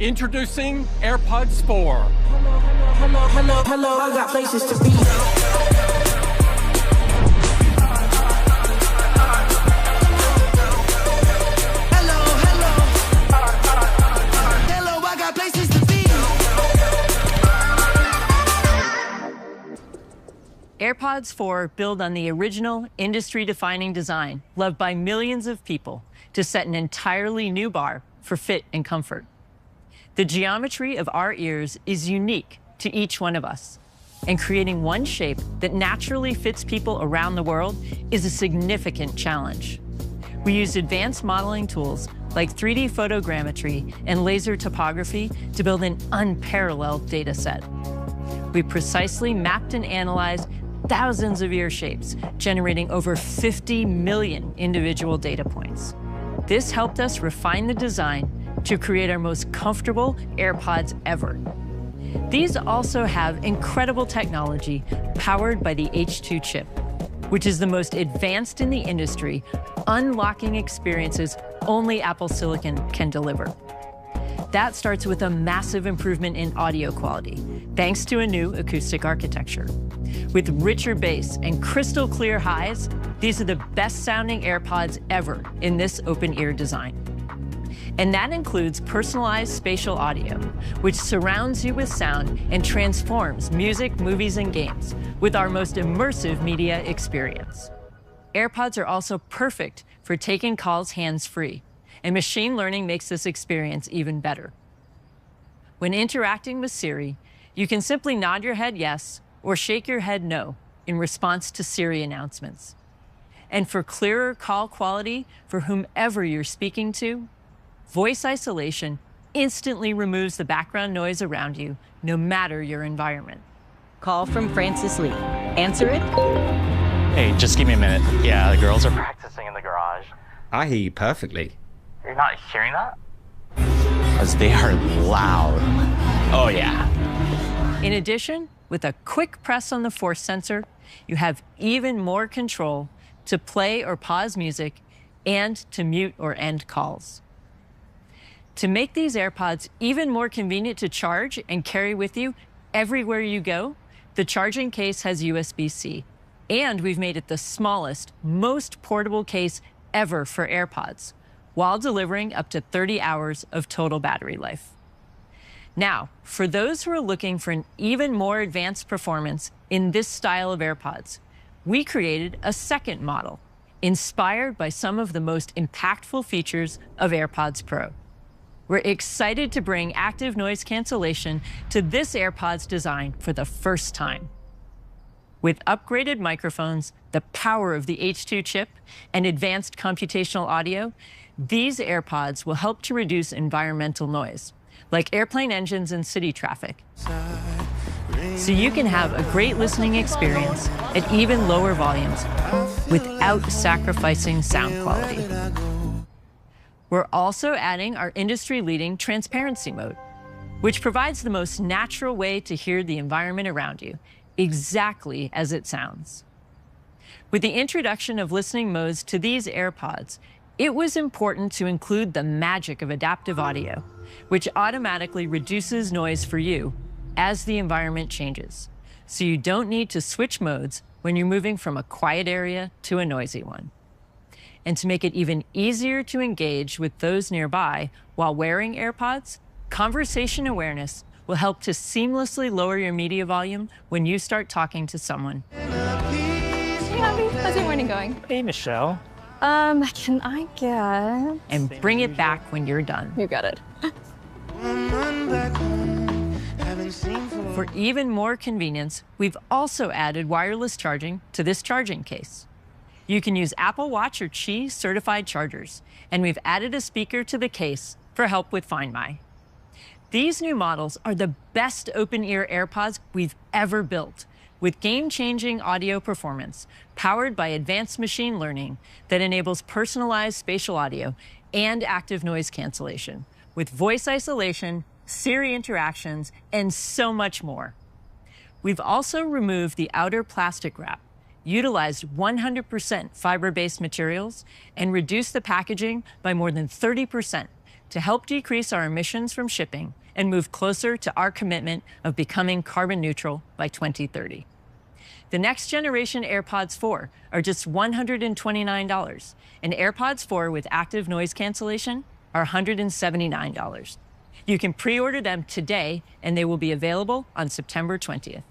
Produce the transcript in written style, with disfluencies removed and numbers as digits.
Introducing AirPods 4. Hello, I got places to be. Hello, I got places to be. AirPods 4 build on the original industry-defining design loved by millions of people to set an entirely new bar for fit and comfort. The geometry of our ears is unique to each one of us, and creating one shape that naturally fits people around the world is a significant challenge. We used advanced modeling tools like 3D photogrammetry and laser topography to build an unparalleled data set. We precisely mapped and analyzed thousands of ear shapes, generating over 50 million individual data points. This helped us refine the design to create our most comfortable AirPods ever. These also have incredible technology powered by the H2 chip, which is the most advanced in the industry, unlocking experiences only Apple Silicon can deliver. That starts with a massive improvement in audio quality, thanks to a new acoustic architecture. With richer bass and crystal clear highs, these are the best sounding AirPods ever in this open ear design. And that includes personalized spatial audio, which surrounds you with sound and transforms music, movies, and games with our most immersive media experience. AirPods are also perfect for taking calls hands-free, and machine learning makes this experience even better. When interacting with Siri, you can simply nod your head yes or shake your head no in response to Siri announcements. And for clearer call quality for whomever you're speaking to, voice isolation instantly removes the background noise around you, no matter your environment. Call from Francis Lee. Answer it. Hey, just give me a minute. Yeah, the girls are practicing in the garage. I hear you perfectly. You're not hearing that? Because they are loud. Oh, yeah. In addition, with a quick press on the force sensor, you have even more control to play or pause music and to mute or end calls. To make these AirPods even more convenient to charge and carry with you everywhere you go, the charging case has USB-C, and we've made it the smallest, most portable case ever for AirPods, while delivering up to 30 hours of total battery life. Now, for those who are looking for an even more advanced performance in this style of AirPods, we created a second model, inspired by some of the most impactful features of AirPods Pro. We're excited to bring active noise cancellation to this AirPods design for the first time. With upgraded microphones, the power of the H2 chip, and advanced computational audio, these AirPods will help to reduce environmental noise, like airplane engines and city traffic. So you can have a great listening experience at even lower volumes without sacrificing sound quality. We're also adding our industry-leading transparency mode, which provides the most natural way to hear the environment around you, exactly as it sounds. With the introduction of listening modes to these AirPods, it was important to include the magic of adaptive audio, which automatically reduces noise for you as the environment changes, so you don't need to switch modes when you're moving from a quiet area to a noisy one. And to make it even easier to engage with those nearby while wearing AirPods, conversation awareness will help to seamlessly lower your media volume when you start talking to someone. Hey, Abby. How's your morning going? Hey, Michelle. Can I get... And bring it back when you're done. You got it. For even more convenience, we've also added wireless charging to this charging case. You can use Apple Watch or Qi certified chargers, and we've added a speaker to the case for help with Find My. These new models are the best open-ear AirPods we've ever built, with game-changing audio performance powered by advanced machine learning that enables personalized spatial audio and active noise cancellation, with voice isolation, Siri interactions, and so much more. We've also removed the outer plastic wrap, utilized 100% fiber-based materials, and reduced the packaging by more than 30%, to help decrease our emissions from shipping and move closer to our commitment of becoming carbon neutral by 2030. The next generation AirPods 4 are just $129, and AirPods 4 with active noise cancellation are $179. You can pre-order them today, and they will be available on September 20th.